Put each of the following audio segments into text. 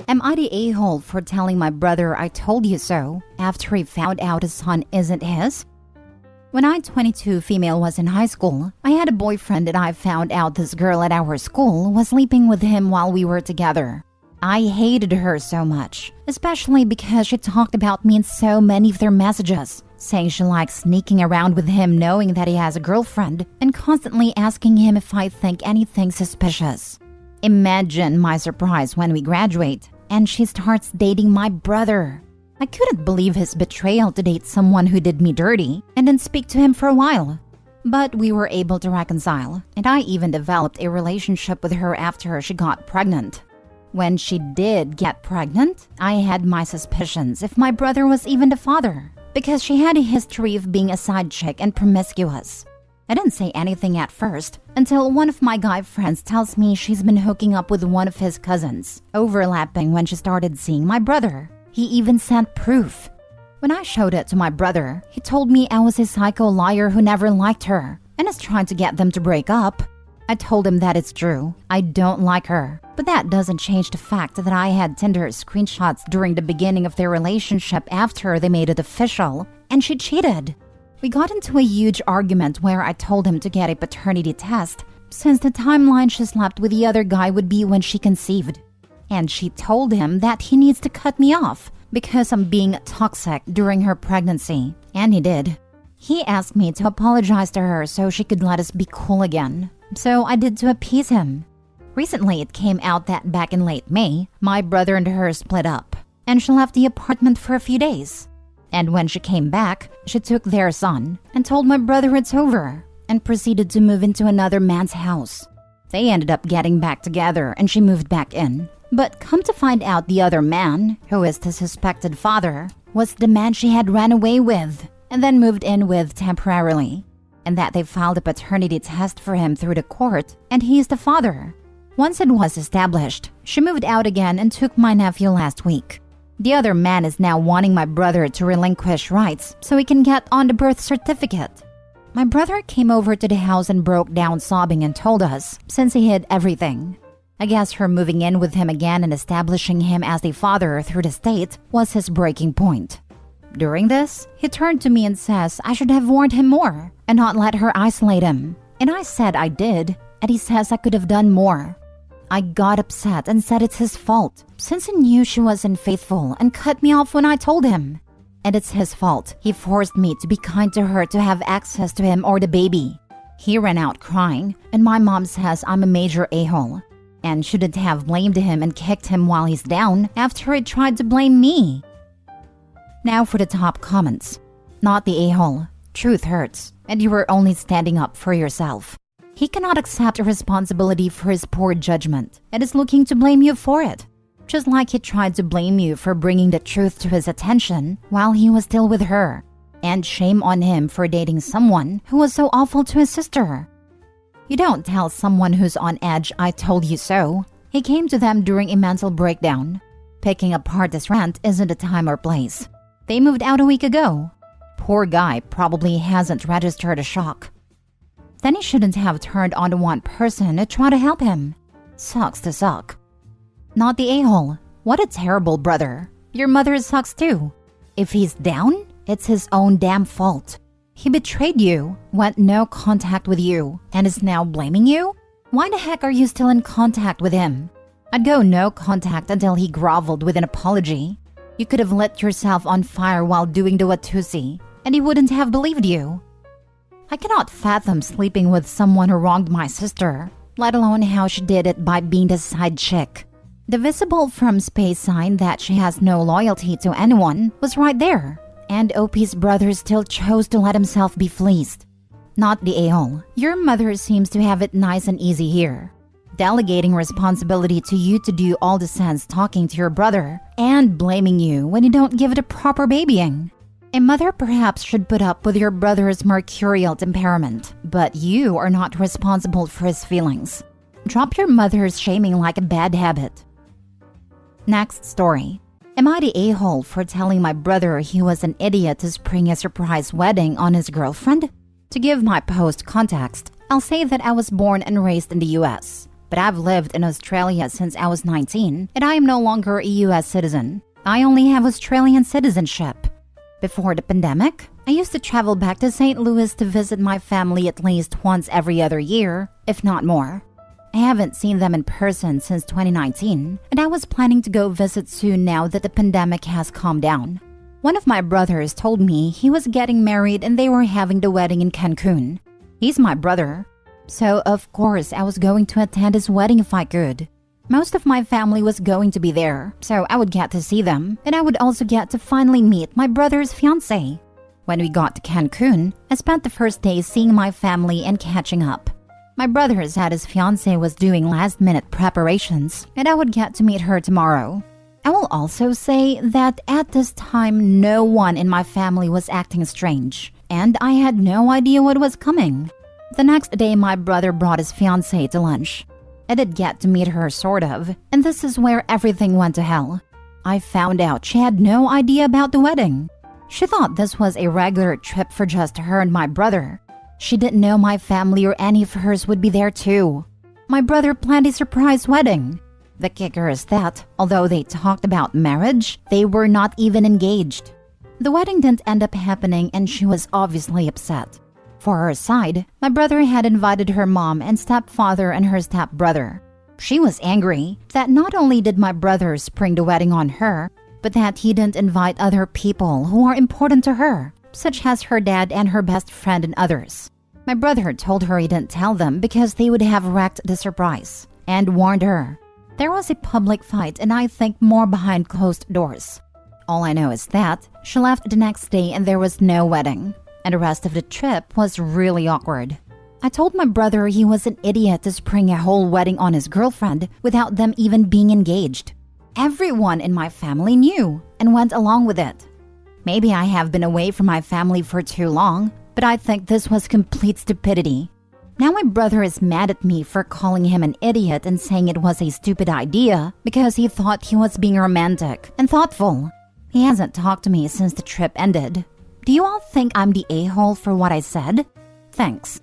Am I the a-hole for telling my brother I told you so after he found out his son isn't his? When I, 22 female, was in high school, I had a boyfriend and I found out this girl at our school was sleeping with him while we were together. I hated her so much, especially because she talked about me in so many of their messages, saying she likes sneaking around with him knowing that he has a girlfriend and constantly asking him if I think anything suspicious. Imagine my surprise when we graduate and she starts dating my brother. I couldn't believe his betrayal to date someone who did me dirty and then speak to him for a while. But we were able to reconcile, and I even developed a relationship with her after she got pregnant. When she did get pregnant, I had my suspicions if my brother was even the father, because she had a history of being a side chick and promiscuous. I didn't say anything at first until one of my guy friends tells me she's been hooking up with one of his cousins, overlapping when she started seeing my brother. He even sent proof. When I showed it to my brother, he told me I was a psycho liar who never liked her and is trying to get them to break up. I told him that it's true. I don't like her. But that doesn't change the fact that I had Tinder screenshots during the beginning of their relationship after they made it official, and she cheated. We got into a huge argument where I told him to get a paternity test since the timeline she slept with the other guy would be when she conceived. And she told him that he needs to cut me off because I'm being toxic during her pregnancy, and he did. He asked me to apologize to her so she could let us be cool again. So I did to appease him. Recently, it came out that back in late May, my brother and her split up, and she left the apartment for a few days. And when she came back, she took their son and told my brother it's over and proceeded to move into another man's house. They ended up getting back together and she moved back in. But come to find out, the other man, who is the suspected father, was the man she had ran away with and then moved in with temporarily, and that they filed a paternity test for him through the court and he is the father. Once it was established, she moved out again and took my nephew last week. The other man is now wanting my brother to relinquish rights so he can get on the birth certificate. My brother came over to the house and broke down sobbing and told us, since he hid everything. I guess her moving in with him again and establishing him as the father through the state was his breaking point. During this, he turned to me and says I should have warned him more and not let her isolate him. And I said I did, and he says I could have done more. I got upset and said it's his fault, since he knew she wasn't faithful and cut me off when I told him. And it's his fault. He forced me to be kind to her to have access to him or the baby. He ran out crying, and my mom says I'm a major a-hole and shouldn't have blamed him and kicked him while he's down after he tried to blame me. Now for the top comments. Not the a-hole. Truth hurts, and you were only standing up for yourself. He cannot accept responsibility for his poor judgment and is looking to blame you for it. Just like he tried to blame you for bringing the truth to his attention while he was still with her. And shame on him for dating someone who was so awful to his sister. You don't tell someone who's on edge, I told you so. He came to them during a mental breakdown. Picking apart this rant isn't a time or place. They moved out a week ago. Poor guy probably hasn't registered a shock. Then he shouldn't have turned on to one person to try to help him. Sucks to suck. Not the a-hole. What a terrible brother. Your mother sucks too. If he's down, it's his own damn fault. He betrayed you, went no contact with you, and is now blaming you? Why the heck are you still in contact with him? I'd go no contact until he groveled with an apology. You could have lit yourself on fire while doing the Watusi, and he wouldn't have believed you. I cannot fathom sleeping with someone who wronged my sister, let alone how she did it by being the side chick. The visible from space sign that she has no loyalty to anyone was right there, and OP's brother still chose to let himself be fleeced. Not the a-hole. Your mother seems to have it nice and easy here, delegating responsibility to you to do all the sense talking to your brother and blaming you when you don't give it a proper babying. A mother perhaps should put up with your brother's mercurial temperament, but you are not responsible for his feelings. Drop your mother's shaming like a bad habit. Next story. Am I the a-hole for telling my brother he was an idiot to spring a surprise wedding on his girlfriend? To give my post context, I'll say that I was born and raised in the US, but I've lived in Australia since I was 19 and I am no longer a US citizen. I only have Australian citizenship. Before the pandemic, I used to travel back to St. Louis to visit my family at least once every other year, if not more. I haven't seen them in person since 2019, and I was planning to go visit soon now that the pandemic has calmed down. One of my brothers told me he was getting married and they were having the wedding in Cancun. He's my brother, so of course I was going to attend his wedding if I could. Most of my family was going to be there, so I would get to see them, and I would also get to finally meet my brother's fiancé. When we got to Cancun, I spent the first day seeing my family and catching up. My brother said his fiancé was doing last-minute preparations, and I would get to meet her tomorrow. I will also say that at this time, no one in my family was acting strange, and I had no idea what was coming. The next day, my brother brought his fiancée to lunch. I did get to meet her sort of, and this is where everything went to hell. I found out she had no idea about the wedding. She thought this was a regular trip for just her and my brother. She didn't know my family or any of hers would be there too. My brother planned a surprise wedding. The kicker is that, although they talked about marriage, they were not even engaged. The wedding didn't end up happening and she was obviously upset. For her side, my brother had invited her mom and stepfather and her stepbrother. She was angry that not only did my brother spring the wedding on her, but that he didn't invite other people who are important to her, such as her dad and her best friend and others. My brother told her he didn't tell them because they would have wrecked the surprise, and warned her. There was a public fight and I think more behind closed doors. All I know is that she left the next day and there was no wedding. And the rest of the trip was really awkward. I told my brother he was an idiot to spring a whole wedding on his girlfriend without them even being engaged. Everyone in my family knew and went along with it. Maybe I have been away from my family for too long, but I think this was complete stupidity. Now my brother is mad at me for calling him an idiot and saying it was a stupid idea because he thought he was being romantic and thoughtful. He hasn't talked to me since the trip ended. Do you all think I'm the a-hole for what I said? Thanks.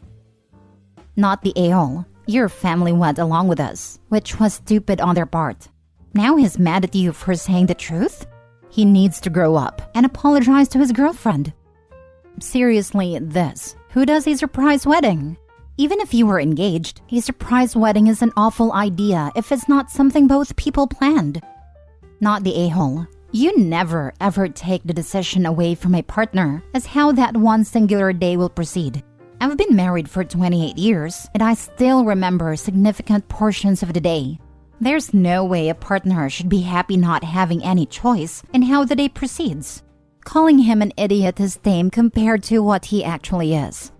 Not the a-hole. Your family went along with us, which was stupid on their part. Now he's mad at you for saying the truth? He needs to grow up and apologize to his girlfriend. Seriously, who does a surprise wedding? Even if you were engaged, a surprise wedding is an awful idea if it's not something both people planned. Not the a-hole. You never ever take the decision away from a partner as how that one singular day will proceed. I've been married for 28 years and I still remember significant portions of the day. There's no way a partner should be happy not having any choice in how the day proceeds. Calling him an idiot is tame compared to what he actually is.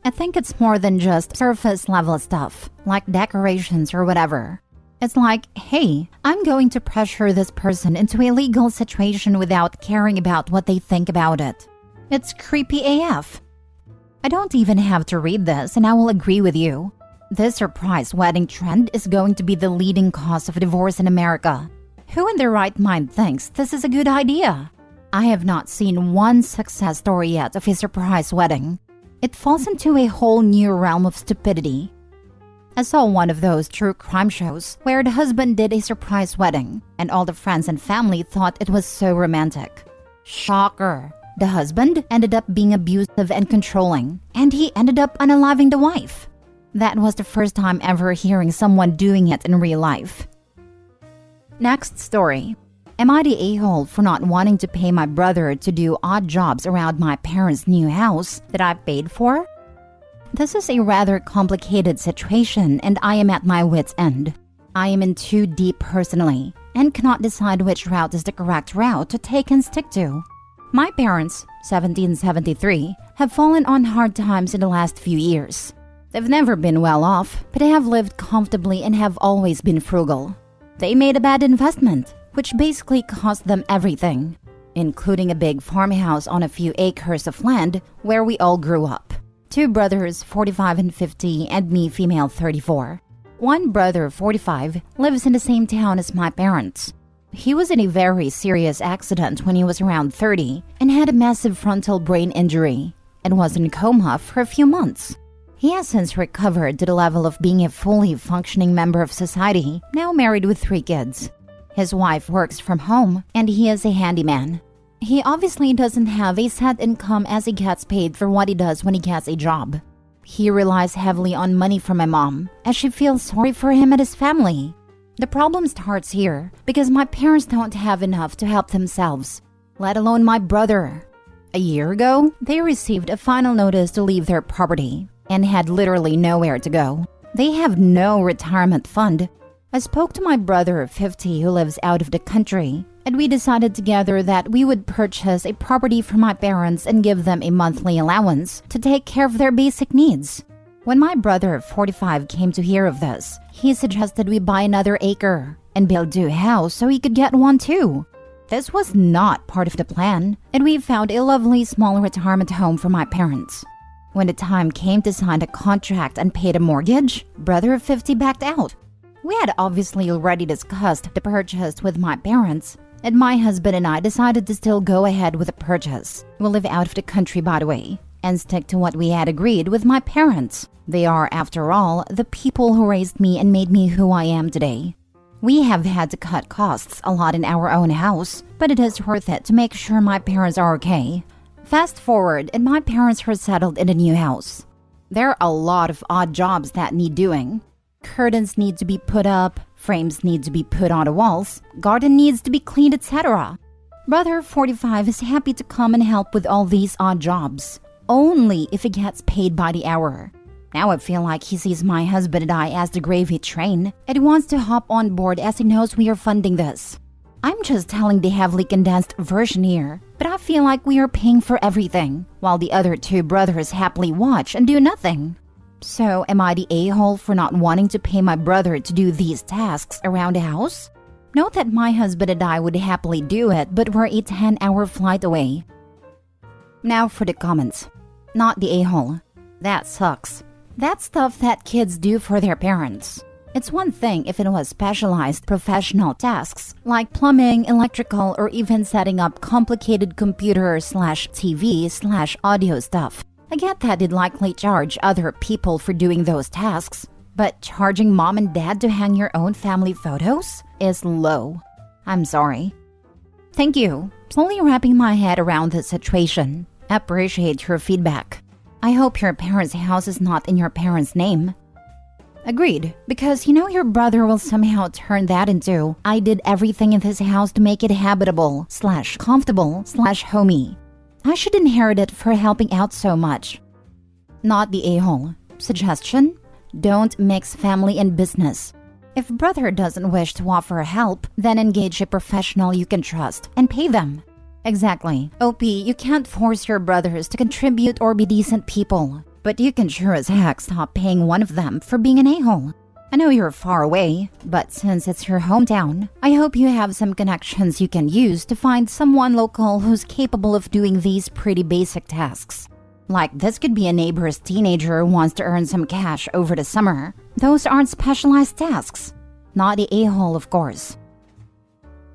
I think it's more than just surface level stuff, like decorations or whatever. It's like, hey, I'm going to pressure this person into a legal situation without caring about what they think about it. It's creepy AF. I don't even have to read this and I will agree with you. This surprise wedding trend is going to be the leading cause of divorce in America. Who in their right mind thinks this is a good idea? I have not seen one success story yet of a surprise wedding. It falls into a whole new realm of stupidity. I saw one of those true crime shows where the husband did a surprise wedding and all the friends and family thought it was so romantic. Shocker! The husband ended up being abusive and controlling, and he ended up unaliving the wife. That was the first time ever hearing someone doing it in real life. Next story. Am I the a-hole for not wanting to pay my brother to do odd jobs around my parents' new house that I paid for? This is a rather complicated situation and I am at my wit's end. I am in too deep personally and cannot decide which route is the correct route to take and stick to. My parents, 1773, have fallen on hard times in the last few years. They've never been well off, but they have lived comfortably and have always been frugal. They made a bad investment, which basically cost them everything, including a big farmhouse on a few acres of land where we all grew up. 2 brothers, 45 and 50, and me, female, 34. One brother, 45, lives in the same town as my parents. He was in a very serious accident when he was around 30 and had a massive frontal brain injury and was in coma for a few months. He has since recovered to the level of being a fully functioning member of society, now married with 3 kids. His wife works from home, and he is a handyman. He obviously doesn't have a set income as he gets paid for what he does when he gets a job. He relies heavily on money from my mom, as she feels sorry for him and his family. The problem starts here, because my parents don't have enough to help themselves, let alone my brother. A year ago, they received a final notice to leave their property, and had literally nowhere to go. They have no retirement fund. I spoke to my brother of 50 who lives out of the country, and we decided together that we would purchase a property for my parents and give them a monthly allowance to take care of their basic needs. When my brother of 45 came to hear of this, he suggested we buy another acre and build 2 houses so he could get one too. This was not part of the plan, and we found a lovely small retirement home for my parents. When the time came to sign a contract and pay the mortgage, brother of 50 backed out. We had obviously already discussed the purchase with my parents, and my husband and I decided to still go ahead with the purchase. We'll live out of the country, by the way, and stick to what we had agreed with my parents. They are, after all, the people who raised me and made me who I am today. We have had to cut costs a lot in our own house, but it is worth it to make sure my parents are okay. Fast forward, and my parents are settled in a new house. There are a lot of odd jobs that need doing. Curtains need to be put up, frames need to be put on the walls, garden needs to be cleaned, etc. Brother 45 is happy to come and help with all these odd jobs, only if he gets paid by the hour. Now I feel like he sees my husband and I as the gravy train, and he wants to hop on board as he knows we are funding this. I'm just telling the heavily condensed version here, but I feel like we are paying for everything, while the other 2 brothers happily watch and do nothing. So am I the a-hole for not wanting to pay my brother to do these tasks around the house? Note that my husband and I would happily do it, but we're a 10-hour flight away. Now for the comments. Not the a-hole. That sucks. That's stuff that kids do for their parents. It's one thing if it was specialized professional tasks, like plumbing, electrical, or even setting up complicated computer/TV/audio stuff. I get that they'd likely charge other people for doing those tasks, but charging mom and dad to hang your own family photos is low. I'm sorry. Thank you. Slowly wrapping my head around the situation. Appreciate your feedback. I hope your parents' house is not in your parents' name. Agreed, because you know your brother will somehow turn that into, I did everything in this house to make it habitable/comfortable/homey. I should inherit it for helping out so much. Not the a-hole. Suggestion? Don't mix family and business. If brother doesn't wish to offer help, then engage a professional you can trust and pay them. Exactly. OP, you can't force your brothers to contribute or be decent people. But you can sure as heck stop paying one of them for being an a-hole. I know you're far away, but since it's your hometown, I hope you have some connections you can use to find someone local who's capable of doing these pretty basic tasks. Like this could be a neighbor's teenager who wants to earn some cash over the summer. Those aren't specialized tasks. Not the a-hole, of course.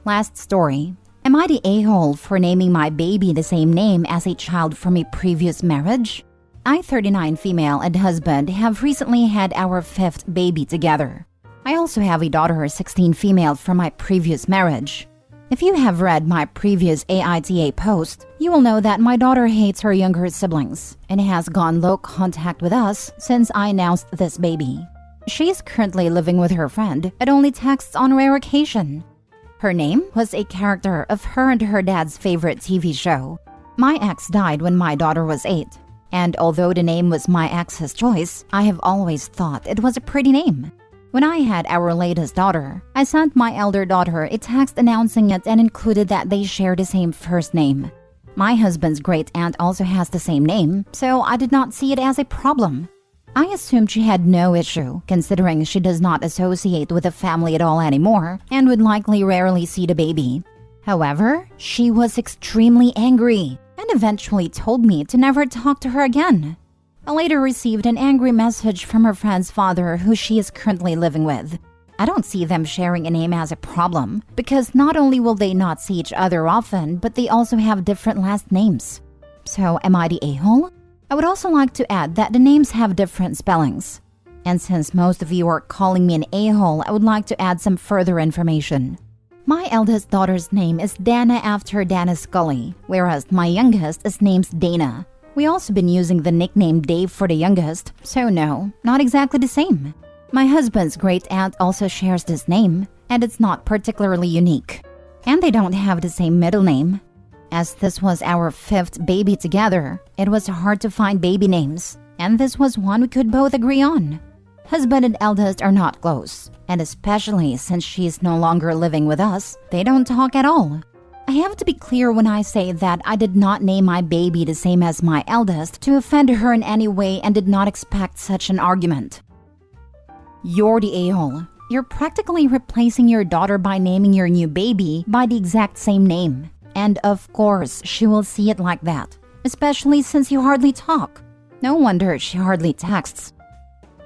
Last story. Am I the a-hole for naming my baby the same name as a child from a previous marriage? I, 39 female, and husband have recently had our 5th baby together. I also have a daughter, 16 female, from my previous marriage. If you have read my previous AITA post, you will know that my daughter hates her younger siblings and has gone low contact with us since I announced this baby. She is currently living with her friend and only texts on rare occasion. Her name was a character of her and her dad's favorite TV show. My ex died when my daughter was 8. And although the name was my ex's choice, I have always thought it was a pretty name. When I had our latest daughter, I sent my elder daughter a text announcing it and included that they share the same first name. My husband's great aunt also has the same name, so I did not see it as a problem. I assumed she had no issue, considering she does not associate with the family at all anymore and would likely rarely see the baby. However, she was extremely angry and eventually told me to never talk to her again. I later received an angry message from her friend's father, who she is currently living with. I don't see them sharing a name as a problem, because not only will they not see each other often, but they also have different last names. So am I the a-hole? I I would also like to add that the names have different spellings. And since most of you are calling me an a-hole, I would like to add some further information. My eldest daughter's name is Dana after Dana Scully, whereas my youngest is named Dana. We also been using the nickname Dave for the youngest, so no, not exactly the same. My husband's great aunt also shares this name, and it's not particularly unique. And they don't have the same middle name. As this was our 5th baby together, it was hard to find baby names, and this was one we could both agree on. Husband and eldest are not close, and especially since she is no longer living with us, they don't talk at all. I have to be clear when I say that I did not name my baby the same as my eldest to offend her in any way and did not expect such an argument. You're the a-hole. You're practically replacing your daughter by naming your new baby by the exact same name. And of course, she will see it like that, especially since you hardly talk. No wonder she hardly texts.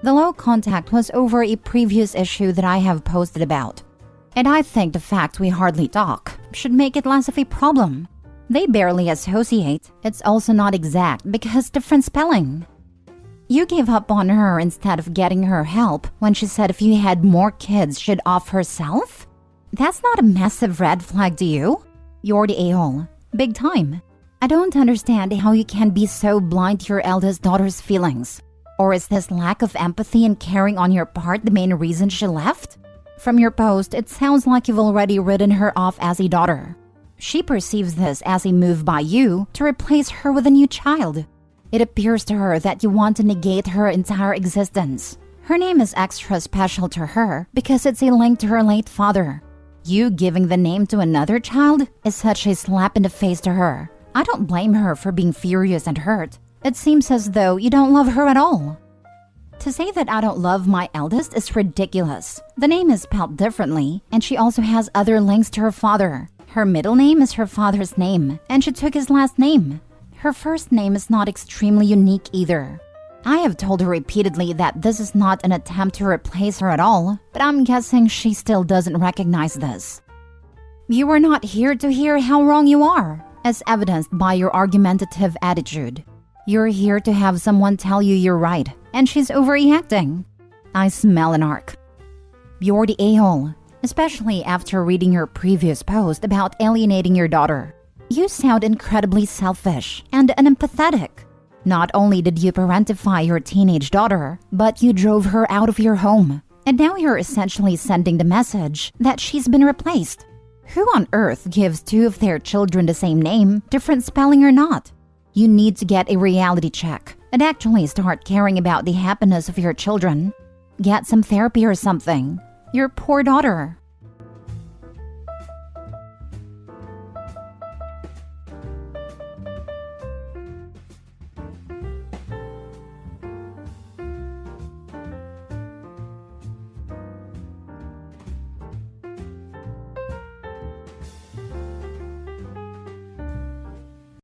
The low contact was over a previous issue that I have posted about. And I think the fact we hardly talk should make it less of a problem. They barely associate. It's also not exact because different spelling. You gave up on her instead of getting her help when she said if you had more kids she'd off herself? That's not a massive red flag to you? You're the a-hole. Big time. I don't understand how you can be so blind to your eldest daughter's feelings. Or is this lack of empathy and caring on your part the main reason she left? From your post, it sounds like you've already written her off as a daughter. She perceives this as a move by you to replace her with a new child. It appears to her that you want to negate her entire existence. Her name is extra special to her because it's a link to her late father. You giving the name to another child is such a slap in the face to her. I don't blame her for being furious and hurt. It seems as though you don't love her at all. To say that I don't love my eldest is ridiculous. The name is spelled differently, and she also has other links to her father. Her middle name is her father's name, and she took his last name. Her first name is not extremely unique either. I have told her repeatedly that this is not an attempt to replace her at all, but I'm guessing she still doesn't recognize this. You are not here to hear how wrong you are, as evidenced by your argumentative attitude. You're here to have someone tell you you're right, and she's overreacting. I smell an arc. You're the a-hole, especially after reading your previous post about alienating your daughter. You sound incredibly selfish and unempathetic. Not only did you parentify your teenage daughter, but you drove her out of your home. And now you're essentially sending the message that she's been replaced. Who on earth gives 2 of their children the same name, different spelling or not? You need to get a reality check and actually start caring about the happiness of your children. Get some therapy or something. Your poor daughter.